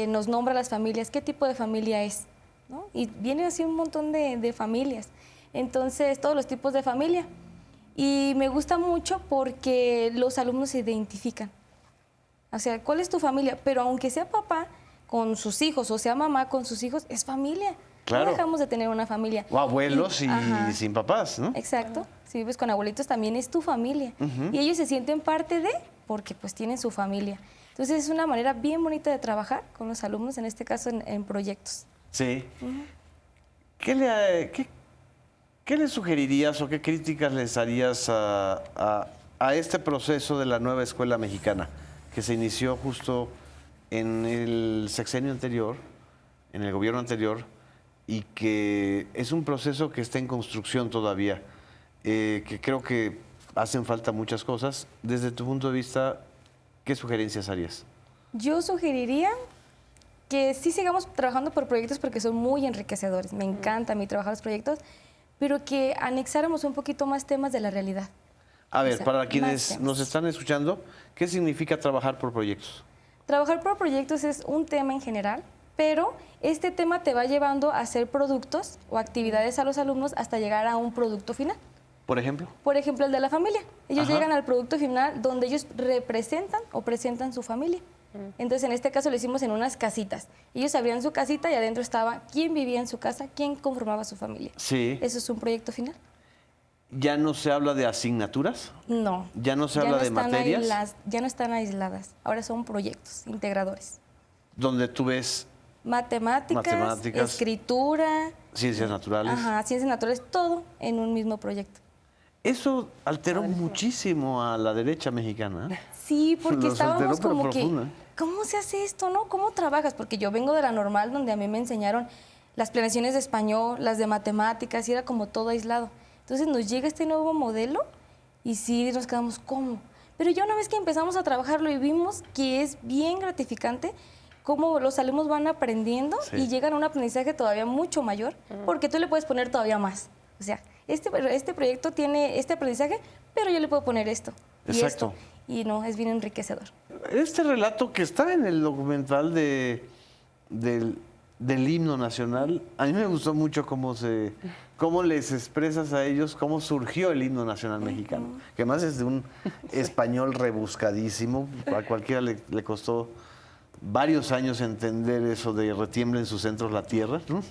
nos nombra las familias, qué tipo de familia es, ¿no? Y viene así un montón de familias. Entonces, todos los tipos de familia. Y me gusta mucho porque los alumnos se identifican. O sea, ¿cuál es tu familia? Pero aunque sea papá con sus hijos o sea mamá con sus hijos, es familia.
Claro.
No dejamos de tener una familia.
O abuelos y
Ajá.
sin papás, ¿no?
Exacto. Si vives con abuelitos también es tu familia. Y ellos se sienten parte de, porque pues tienen su familia. Entonces es una manera bien bonita de trabajar con los alumnos, en este caso en proyectos.
Sí. ¿Qué le sugerirías o qué críticas les harías a este proceso de la nueva escuela mexicana que se inició justo en el sexenio anterior, en el gobierno anterior, y que es un proceso que está en construcción todavía, que creo que hacen falta muchas cosas. Desde tu punto de vista, ¿qué sugerencias harías?
Yo sugeriría que sí sigamos trabajando por proyectos porque son muy enriquecedores. Me encanta a mí trabajar los proyectos, pero que anexáramos un poquito más temas de la realidad.
A ver,
O sea,
para
más
quienes
temas.
nos están escuchando, ¿qué significa trabajar por proyectos?
Trabajar por proyectos es un tema en general, pero este tema te va llevando a hacer productos o actividades a los alumnos hasta llegar a un producto final.
Por ejemplo.
Por ejemplo, el de la familia. Ellos
Ajá.
llegan al producto final donde ellos representan o presentan su familia. Entonces, en este caso lo hicimos en unas casitas. Ellos abrían su casita y adentro estaba quién vivía en su casa, quién conformaba su familia.
Sí.
Eso es un proyecto final.
¿Ya no se habla de asignaturas?
No.
¿Ya no se habla de
están
materias?
Ya no están aisladas. Ahora son proyectos integradores.
Donde tú ves
Matemáticas, escritura,
ciencias naturales.
ajá, ciencias naturales, todo en un mismo proyecto.
Eso alteró muchísimo a la derecha mexicana. ¿Eh?
Sí, porque
Los alteró,
estábamos
pero
como que,
profunda.
¿cómo se hace esto, no? ¿Cómo trabajas? Porque yo vengo de la normal, donde a mí me enseñaron las planeaciones de español, las de matemáticas, y era como todo aislado. Entonces nos llega este nuevo modelo y sí nos quedamos, ¿cómo? Pero ya una vez que empezamos a trabajarlo y vimos que es bien gratificante, cómo los alumnos van aprendiendo
Sí.
y llegan a un aprendizaje todavía mucho mayor, porque tú le puedes poner todavía más. O sea, este proyecto tiene este aprendizaje, pero yo le puedo poner esto y
Exacto.
esto. Y no, es bien enriquecedor.
Este relato que está en el documental del himno nacional, a mí me gustó mucho cómo les expresas a ellos cómo surgió el himno nacional mexicano, que además es de un español rebuscadísimo, a cualquiera le costó varios años entender eso de retiembla en sus centros la tierra, ¿no?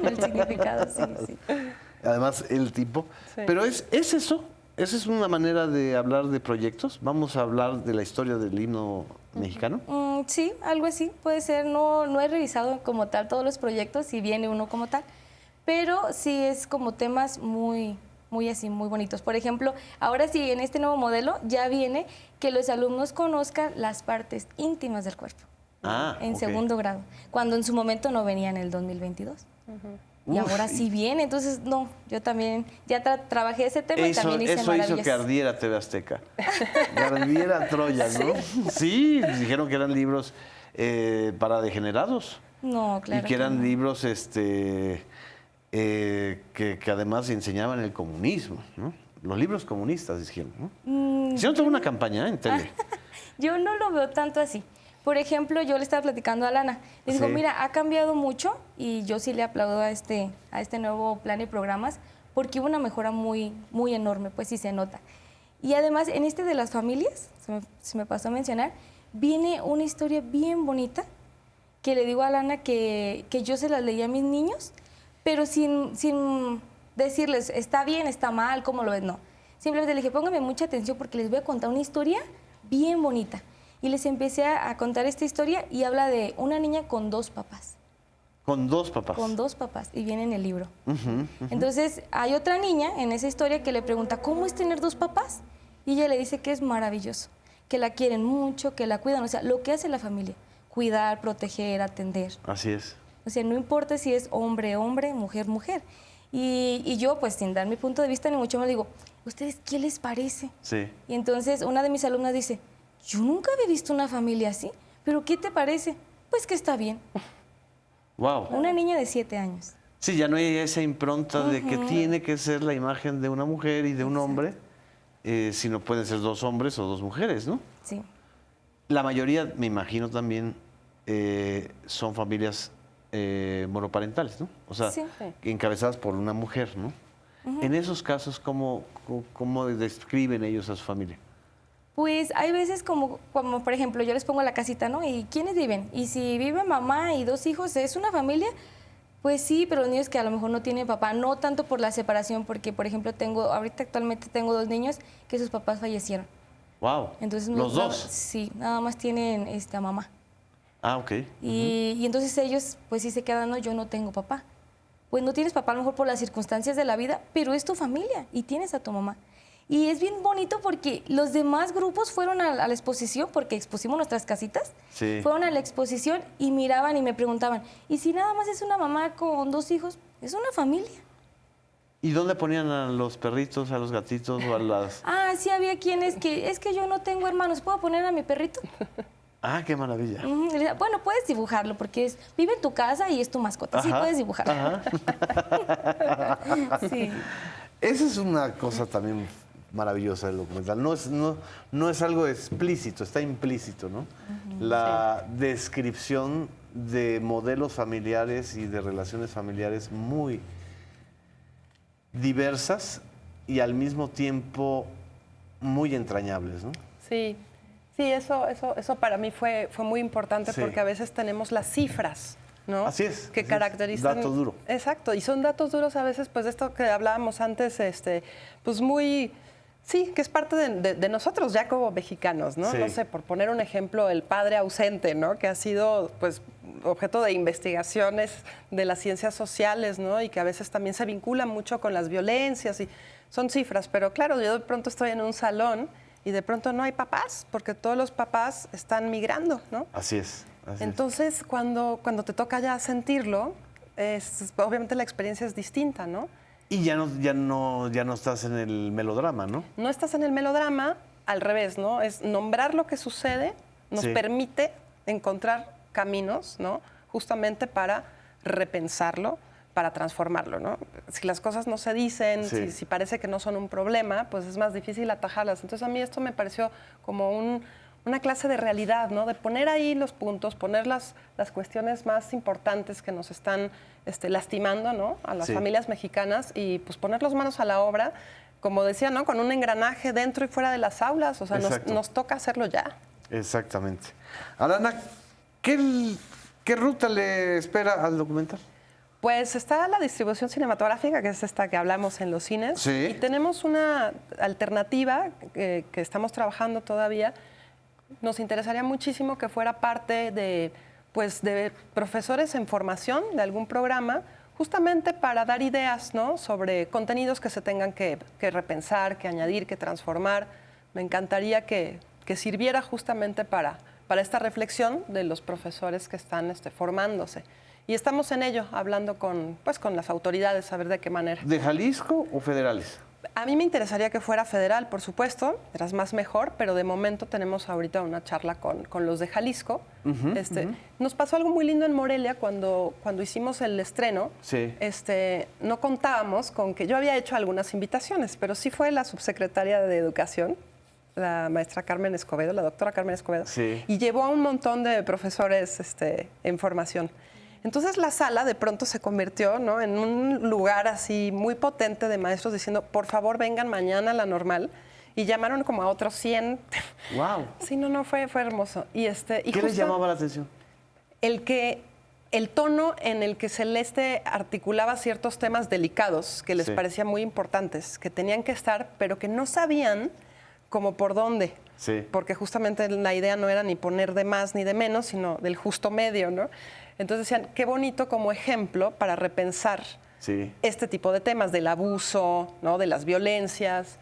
El significado, sí, sí.
Además el tipo.
Sí.
Pero es eso, esa es una manera de hablar de proyectos. Vamos a hablar de la historia del himno mexicano.
Sí, algo así, puede ser. No he revisado como tal todos los proyectos, si viene uno como tal, pero sí es como temas muy así, muy bonitos. Por ejemplo, ahora sí, en este nuevo modelo ya viene que los alumnos conozcan las partes íntimas del cuerpo. En
Ok.
segundo grado, cuando en su momento no venía en el 2022. Y
Uf,
ahora sí viene, entonces no, yo también ya trabajé ese tema y
Eso,
también hice
eso hizo
maravillas.
que ardiera TV Azteca. Que ardiera Troya, ¿no? Sí, dijeron que eran libros para degenerados.
No, claro.
Y que eran
no.
libros que además enseñaban el comunismo, ¿no? Los libros comunistas, dijeron, ¿no? Hicieron toda una campaña en tele.
Yo no lo veo tanto así. Por ejemplo, yo le estaba platicando a Lana. Le digo,
Sí.
mira, ha cambiado mucho y yo sí le aplaudo a este nuevo plan y programas porque hubo una mejora muy enorme, pues sí se nota. Y además, en este de las familias, se me pasó a mencionar, viene una historia bien bonita que le digo a Lana que yo se las leí a mis niños, pero sin decirles, está bien, está mal, ¿cómo lo ves? No. Simplemente le dije, pónganme mucha atención porque les voy a contar una historia bien bonita. Y les empecé a contar esta historia y habla de una niña con 2 papás.
Con 2 papás.
Con 2 papás, y viene en el libro.
Ujú.
Entonces, hay otra niña en esa historia que le pregunta, ¿cómo es tener 2 papás? Y ella le dice que es maravilloso, que la quieren mucho, que la cuidan, o sea, lo que hace la familia, cuidar, proteger, atender.
Así es.
O sea, no importa si es hombre, hombre, mujer, mujer. Y yo, pues, sin dar mi punto de vista, ni mucho más digo, ¿ustedes qué les parece?
Sí.
Y entonces una de mis alumnas dice, yo nunca había visto una familia así, pero ¿qué te parece? Pues que está bien.
Wow.
Una niña de 7 años.
Sí, ya no hay esa impronta de que tiene que ser la imagen de una mujer y de un hombre, sino pueden ser 2 hombres o 2 mujeres, ¿no?
Sí.
La mayoría, me imagino también, son familias monoparentales, ¿no? O sea,
Sí.
encabezadas por una mujer, ¿no? En esos casos, ¿cómo describen ellos a su familia?
Pues hay veces como por ejemplo, yo les pongo la casita, ¿no? ¿Y quiénes viven? Y si vive mamá y 2 hijos, ¿es una familia? Pues sí, pero los niños que a lo mejor no tienen papá, no tanto por la separación, porque por ejemplo ahorita actualmente tengo 2 niños que sus papás fallecieron.
Wow.
Entonces,
¿Los 2?
Sí, nada más tienen a mamá.
Ah, ok.
Y entonces ellos, pues sí se quedan, no, yo no tengo papá. Pues no tienes papá a lo mejor por las circunstancias de la vida, pero es tu familia y tienes a tu mamá. Y es bien bonito porque los demás grupos fueron a la exposición, porque expusimos nuestras casitas,
Sí.
fueron a la exposición y miraban y me preguntaban, ¿y si nada más es una mamá con 2 hijos? Es una familia.
¿Y dónde ponían a los perritos, a los gatitos o a las...?
Ah, sí, había quienes que, es que yo no tengo hermanos, ¿puedo poner a mi perrito?
Ah, qué maravilla.
Y le decía, bueno, puedes dibujarlo porque vive en tu casa y es tu mascota, sí
Ajá,
puedes dibujarlo.
ajá.
Sí.
Esa es una cosa también maravillosa del documental. No es algo explícito, está implícito, ¿no? La descripción de modelos familiares y de relaciones familiares muy diversas y al mismo tiempo muy entrañables, ¿no?
Sí, sí, eso para mí fue muy importante
Sí.
porque a veces tenemos las cifras, ¿no?
Así es,
Que
así es.
caracterizan.
Dato duro.
Exacto, y son datos duros a veces, pues de esto que hablábamos antes, pues muy. Sí, que es parte de nosotros ya como mexicanos, ¿no?
Sí.
No sé, por poner un ejemplo, el padre ausente, ¿no? Que ha sido, pues, objeto de investigaciones de las ciencias sociales, ¿no? Y que a veces también se vincula mucho con las violencias y son cifras. Pero claro, yo de pronto estoy en un salón y de pronto no hay papás, porque todos los papás están migrando, ¿no?
Así es. Así
Entonces, cuando te toca ya sentirlo, obviamente la experiencia es distinta, ¿no?
es. Y ya no estás en el melodrama, ¿no?
No estás en el melodrama, al revés, ¿no? Es nombrar lo que sucede, nos
Sí.
permite encontrar caminos, ¿no? Justamente para repensarlo, para transformarlo, ¿no? Si las cosas no se dicen,
Sí.
si parece que no son un problema, pues es más difícil atajarlas. Entonces a mí esto me pareció como una clase de realidad, ¿no? De poner ahí los puntos, poner las cuestiones más importantes que nos están lastimando, ¿no? A las
Sí.
familias mexicanas y pues poner las manos a la obra, como decía, ¿no? Con un engranaje dentro y fuera de las aulas. O sea,
Exacto.
nos toca hacerlo ya.
Exactamente. Alana, ¿qué ruta le espera al documental?
Pues está la distribución cinematográfica, que es esta que hablamos en los cines.
Sí.
Y tenemos una alternativa que estamos trabajando todavía. Nos interesaría muchísimo que fuera parte de profesores en formación de algún programa, justamente para dar ideas, ¿no? Sobre contenidos que se tengan que repensar, que añadir, que transformar. Me encantaría que sirviera justamente para esta reflexión de los profesores que están formándose. Y estamos en ello, hablando con las autoridades, a ver de qué manera.
¿De Jalisco o federales?
A mí me interesaría que fuera federal, por supuesto, mientras más mejor, pero de momento tenemos ahorita una charla con los de Jalisco. Nos pasó algo muy lindo en Morelia cuando hicimos el estreno.
Sí.
No contábamos con que yo había hecho algunas invitaciones, pero sí fue la subsecretaria de Educación, la maestra Carmen Escobedo, la doctora Carmen Escobedo,
Sí.
y llevó a un montón de profesores en formación. Entonces la sala de pronto se convirtió, ¿no? En un lugar así muy potente de maestros diciendo, por favor vengan mañana a la normal. Y llamaron como a otros 100.
Wow.
Sí, no, fue hermoso. Y
¿Qué les
justo
llamaba la atención?
el tono en el que Celeste articulaba ciertos temas delicados que les
Sí.
parecía muy importantes, que tenían que estar, pero que no sabían como por dónde.
Sí.
Porque justamente la idea no era ni poner de más ni de menos, sino del justo medio, ¿no? Entonces decían, qué bonito como ejemplo para repensar
Sí.
este tipo de temas, del abuso, ¿no? De las violencias.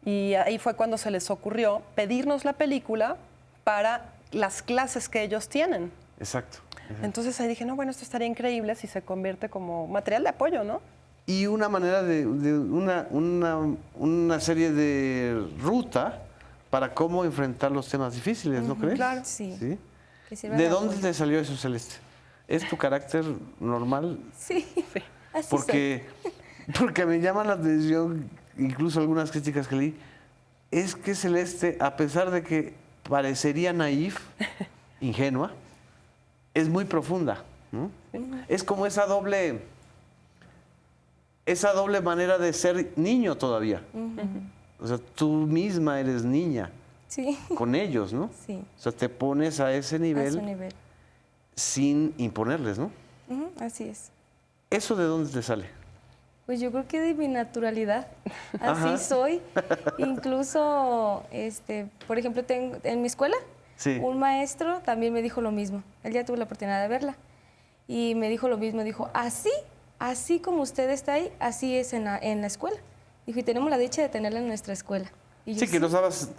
Y ahí fue cuando se les ocurrió pedirnos la película para las clases que ellos tienen.
Exacto.
Entonces ahí dije, no, bueno, esto estaría increíble si se convierte como material de apoyo, ¿no?
Y una manera de una serie de ruta para cómo enfrentar los temas difíciles, ¿no crees?
claro.
Sí. Que sirva
¿De
de
dónde
apoyo.
te salió eso, Celeste? ¿Es tu carácter normal?
Sí, así soy.
Porque me llama la atención, incluso algunas críticas que leí, es que Celeste, a pesar de que parecería naif, ingenua, es muy profunda, ¿no? Es como esa doble manera de ser niño todavía. O sea, tú misma eres niña
Sí,
con ellos, ¿no?
sí,
O sea, te pones a ese
a su
nivel
nivel.
sin imponerles, ¿no?
Ujú, así es.
¿Eso de dónde te sale?
Pues yo creo que de mi naturalidad.
Ajá.
Así soy. Incluso, por ejemplo, en mi escuela,
Sí.
un maestro también me dijo lo mismo. Él ya tuvo la oportunidad de verla. Y me dijo lo mismo, dijo, así como usted está ahí, así es en la escuela. Dijo, y tenemos la dicha de tenerla en nuestra escuela. Y yo,
Sí, que no estabas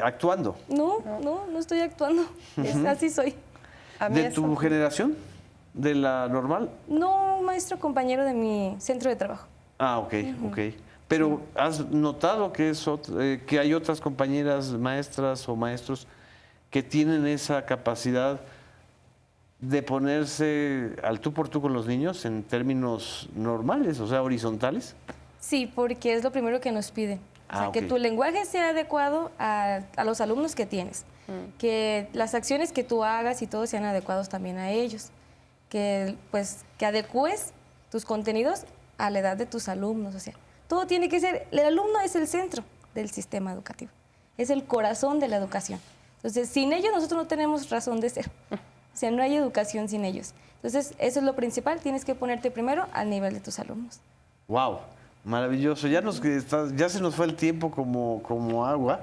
actuando.
No estoy actuando. Así soy.
A mí
¿De tu generación? ¿De la normal?
No, un maestro compañero de mi centro de trabajo.
Ah, ok, ok. Pero ¿has notado que, que hay otras compañeras maestras o maestros que tienen esa capacidad de ponerse al tú por tú con los niños en términos normales, o sea, horizontales?
Sí, porque es lo primero que nos piden. O sea, que
ok.
tu lenguaje sea adecuado a los alumnos que tienes. Que las acciones que tú hagas y todos sean adecuados también a ellos. Que, pues, que adecues tus contenidos a la edad de tus alumnos. O sea, todo tiene que ser... El alumno es el centro del sistema educativo. Es el corazón de la educación. Entonces, sin ellos nosotros no tenemos razón de ser. O sea, no hay educación sin ellos. Entonces, eso es lo principal. Tienes que ponerte primero al nivel de tus alumnos.
¡Wow! Maravilloso. Ya se nos fue el tiempo como agua.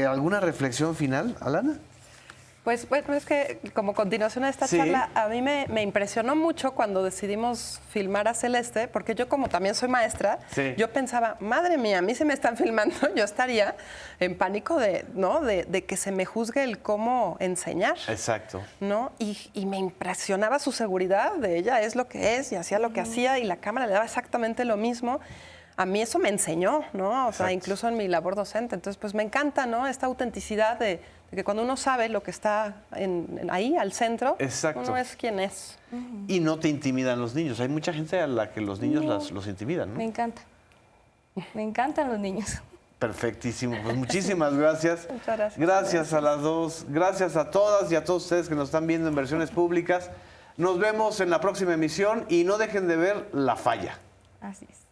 ¿Alguna reflexión final, Alana?
Pues bueno, es que como continuación a esta
Sí.
charla, a mí me impresionó mucho cuando decidimos filmar a Celeste, porque yo como también soy maestra,
Sí.
yo pensaba, madre mía, a mí se me están filmando, yo estaría en pánico de que se me juzgue el cómo enseñar.
Exacto.
¿No? Y me impresionaba su seguridad de ella, es lo que es, y hacía lo que hacía, y la cámara le daba exactamente lo mismo. A mí eso me enseñó, ¿no? O sea,
Exacto.
incluso en mi labor docente. Entonces, pues me encanta, ¿no? Esta autenticidad de que cuando uno sabe lo que está ahí, al centro,
Exacto.
uno es quien es.
Y no te intimidan los niños. Hay mucha gente a la que los niños los intimidan, ¿no?
Me encanta. Me encantan los niños.
Perfectísimo. Pues muchísimas gracias.
Muchas gracias.
Gracias a las dos. Gracias a todas y a todos ustedes que nos están viendo en versiones públicas. Nos vemos en la próxima emisión y no dejen de ver La Falla.
Así es.